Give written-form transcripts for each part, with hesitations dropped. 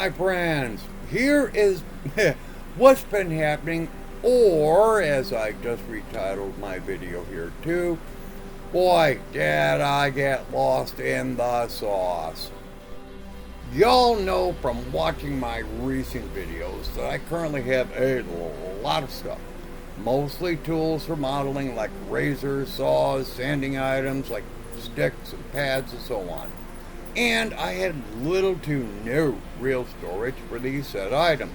my friends, here is what's been happening, or as I just retitled my video here too, boy, did I get lost in the sauce. Y'all know from watching my recent videos that I currently have a lot of stuff. Mostly tools for modeling like razors, saws, sanding items like sticks and pads and so on. And I had little to no real storage for these said items.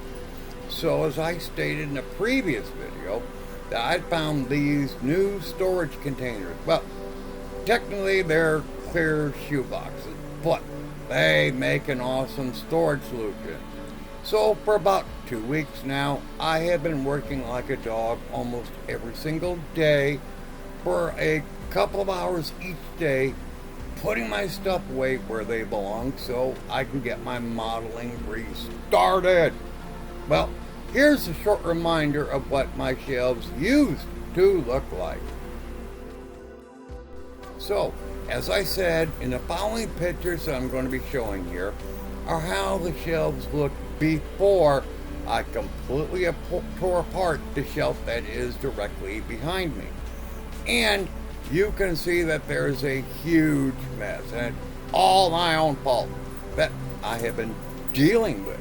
So as I stated in a previous video, that I found these new storage containers. Well, technically they're clear shoe boxes, but they make an awesome storage solution. So for about 2 weeks now, I have been working like a dog almost every single day for a couple of hours each day, putting my stuff away where they belong so I can get my modeling restarted. Well, here's a short reminder of what my shelves used to look like. So, as I said, in the following pictures that I'm going to be showing here are how the shelves look before I completely tore apart the shelf that is directly behind me. And you can see that there's a huge mess, and it's all my own fault that I have been dealing with.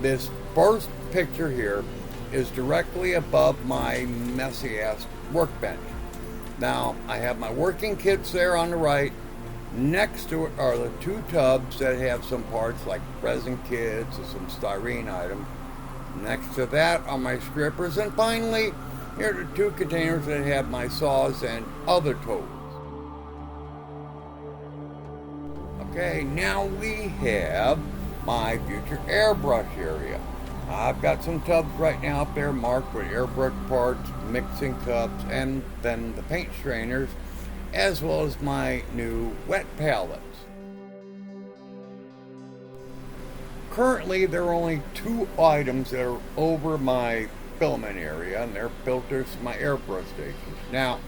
This first picture here is directly above my messy ass workbench. Now, I have my working kits there on the right. Next to it are the two tubs that have some parts like resin kits and some styrene items. Next to that are my strippers, and finally, here are the two containers that have my saws and other tools. Okay, now we have my future airbrush area. I've got some tubs right now up there marked with airbrush parts, mixing cups, and then the paint strainers, as well as my new wet palettes. Currently, there are only two items that are over my filament area, and they're filters to my airbrush stations. Now,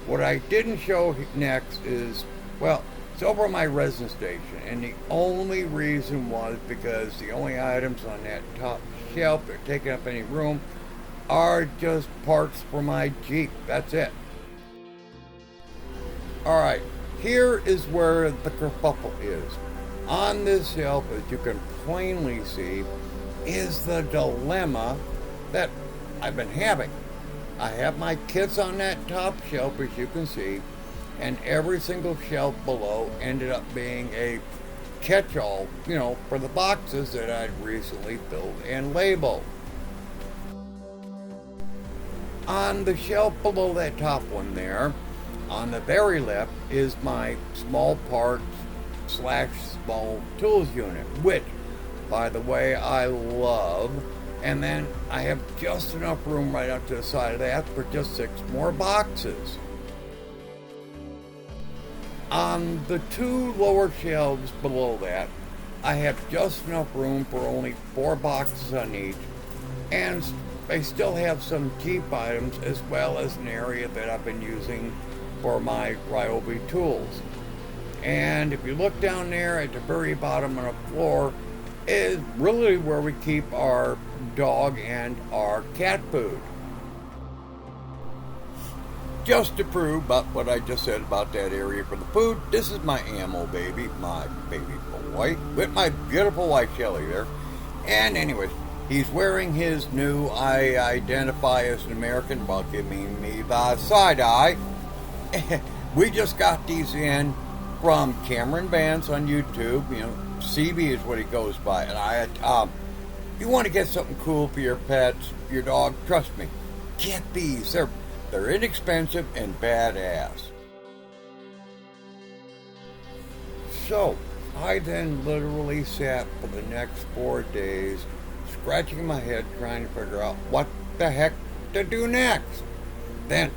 what I didn't show next is, well, it's over my resin station, and the only reason was because the only items on that top shelf that are taking up any room are just parts for my Jeep. That's it. Alright, here is where the kerfuffle is. On this shelf, as you can plainly see, is the dilemma that I've been having. I have my kits on that top shelf, as you can see, and every single shelf below ended up being a catch-all, for the boxes that I'd recently filled and labeled. On the shelf below that top one there, on the very left, is my small parts / small tools unit, which, by the way, I love. And then I have just enough room right up to the side of that for just 6 more boxes. On the two lower shelves below that, I have just enough room for only 4 boxes on each, and I still have some Jeep items as well as an area that I've been using for my Ryobi tools. And if you look down there at the very bottom of the floor is really where we keep our dog and our cat food. Just to prove about what I just said about that area for the food, this is my ammo baby, my baby boy, with my beautiful wife Shelly there. And anyways, he's wearing his new, I identify as an American, while giving me the side eye. We just got these in from Cameron Vance on YouTube. CB is what he goes by. And you want to get something cool for your pets, your dog, trust me, get these. They're inexpensive and badass. So, I then literally sat for the next 4 days, scratching my head trying to figure out what the heck to do next. Then,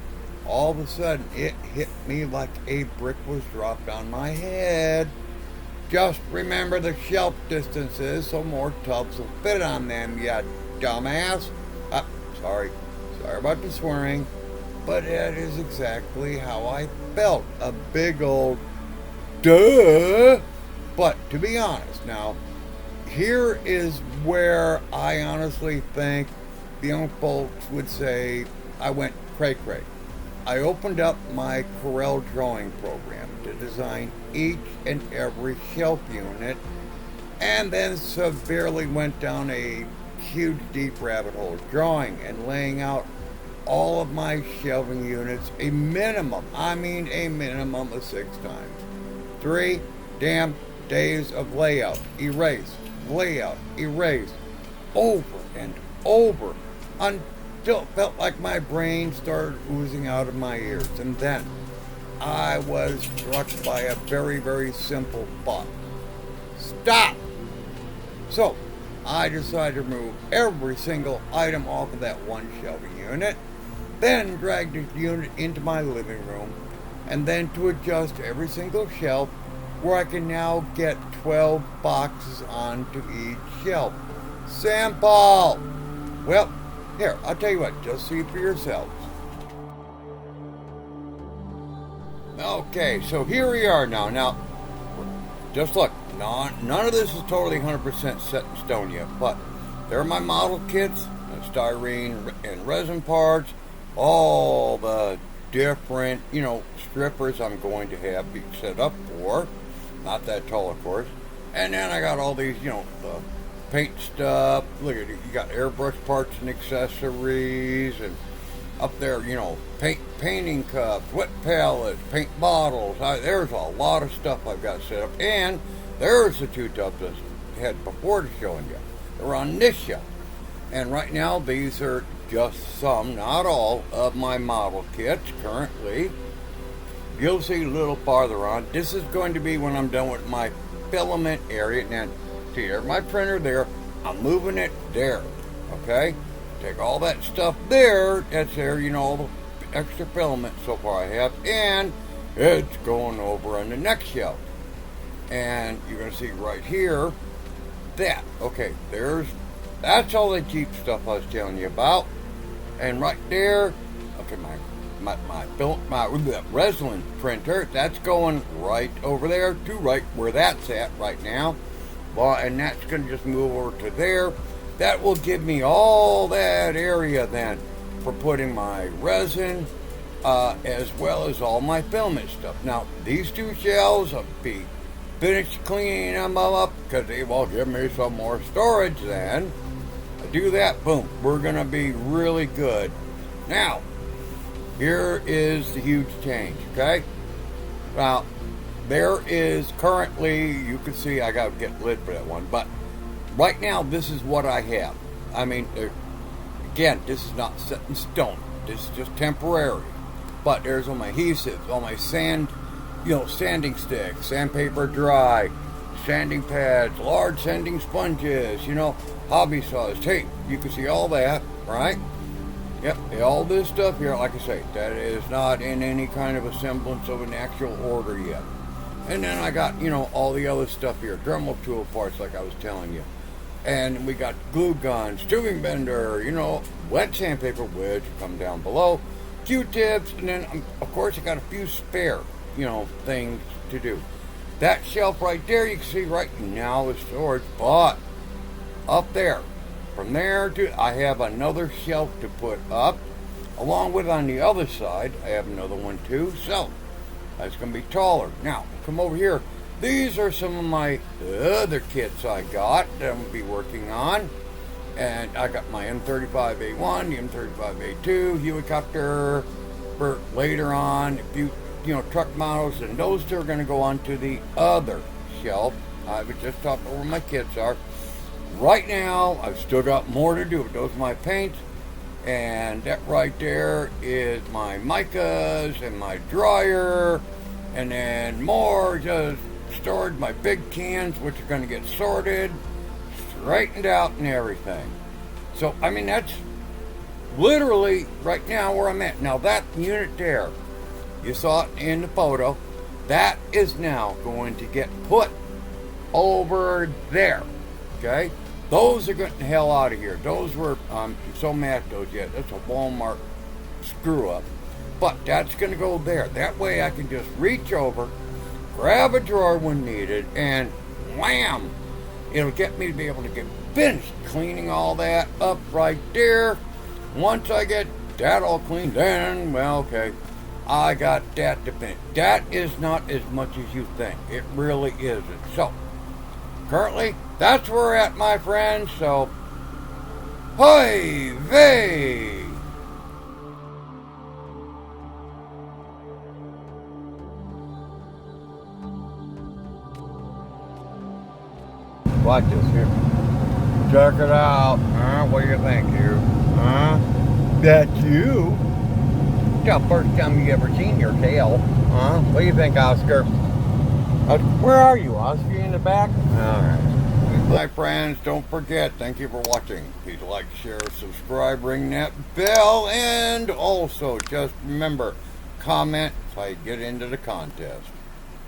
all of a sudden, it hit me like a brick was dropped on my head. Just remember the shelf distances so more tubs will fit on them, you dumbass. Sorry about the swearing. But that is exactly how I felt. A big old duh. But to be honest, now, here is where I honestly think the young folks would say I went cray-cray. I opened up my Corel drawing program to design each and every shelf unit, and then severely went down a huge deep rabbit hole drawing and laying out all of my shelving units a minimum, I mean a minimum of 6 times. 3 damn days of layout, erase, layout, erase, over and over until it felt like my brain started oozing out of my ears. And then I was struck by a very, very simple thought. Stop! So I decided to remove every single item off of that one shelving unit, then dragged the unit into my living room, and then to adjust every single shelf where I can now get 12 boxes onto each shelf. Simple! Well, here, I'll tell you what, just see for yourselves. Okay, so here we are now. Now, just look, none of this is totally 100% set in stone yet, but there are my model kits, styrene and resin parts, all the different, strippers I'm going to have be set up for. Not that tall, of course. And then I got all these, the paint stuff. Look at it, you got airbrush parts and accessories, and up there, painting cups, wet palettes, paint bottles. There's a lot of stuff I've got set up. And there's the 2 tubs I had before to showing you. They're on this shelf. And right now, these are just some, not all, of my model kits currently. You'll see a little farther on. This is going to be when I'm done with my filament area. And then, see, there's my printer there. I'm moving it there, okay? Take all that stuff there, that's there, all the extra filament so far I have, and it's going over on the next shelf. And you're going to see right here, that, okay, that's all the cheap stuff I was telling you about. And right there, okay, my resin printer, that's going right over there to right where that's at right now. Well, and that's going to just move over to there. That will give me all that area then for putting my resin, as well as all my filament stuff. Now, these 2 shelves, I'll be finished cleaning them up because they will give me some more storage then. I do that, boom, we're going to be really good. Now, here is the huge change, okay? Now, there is currently, you can see I got to get lid for that one, but right now this is what I have. I mean, again, this is not set in stone. This is just temporary. But there's all my adhesives, all my sanding sticks, sandpaper dry, sanding pads, large sanding sponges, hobby saws, tape. You can see all that, right? Yep, all this stuff here, like I say, that is not in any kind of a semblance of an actual order yet. And then I got, all the other stuff here, Dremel tool parts like I was telling you. And we got glue guns, tubing bender, wet sandpaper, which come down below, Q-tips, and then, of course, I got a few spare, things to do. That shelf right there, you can see right now is storage, but up there, from there to, I have another shelf to put up, along with on the other side, I have another one too, so that's going to be taller. Now, come over here. These are some of my other kits I got that I'm going to be working on. And I got my M35A1, the M35A2, helicopter for later on. A few, truck models, and those 2 are going to go onto the other shelf. I was just talking where my kits are. Right now, I've still got more to do. Those are my paints. And that right there is my micas and my dryer. And then more just stored, my big cans, which are going to get sorted, straightened out and everything. So, I mean, that's literally right now where I'm at. Now, that unit there, you saw it in the photo, that is now going to get put over there, okay? Those are getting the hell out of here. Those were, I'm so mad at those yet. That's a Walmart screw up. But that's going to go there. That way I can just reach over, grab a drawer when needed, and wham! It'll get me to be able to get finished cleaning all that up right there. Once I get that all cleaned, then, well, okay, I got that to finish. That is not as much as you think. It really isn't. So, currently, that's where we're at, my friends. So, hoy vey! Watch this here. Check it out. What do you think, you? That's you? It's the first time you ever seen your tail. What do you think, Oscar? Where are you, Oscar? You in the back? Alright. My friends, don't forget, thank you for watching. Please like, share, subscribe, ring that bell, and also just remember, comment so I get into the contest.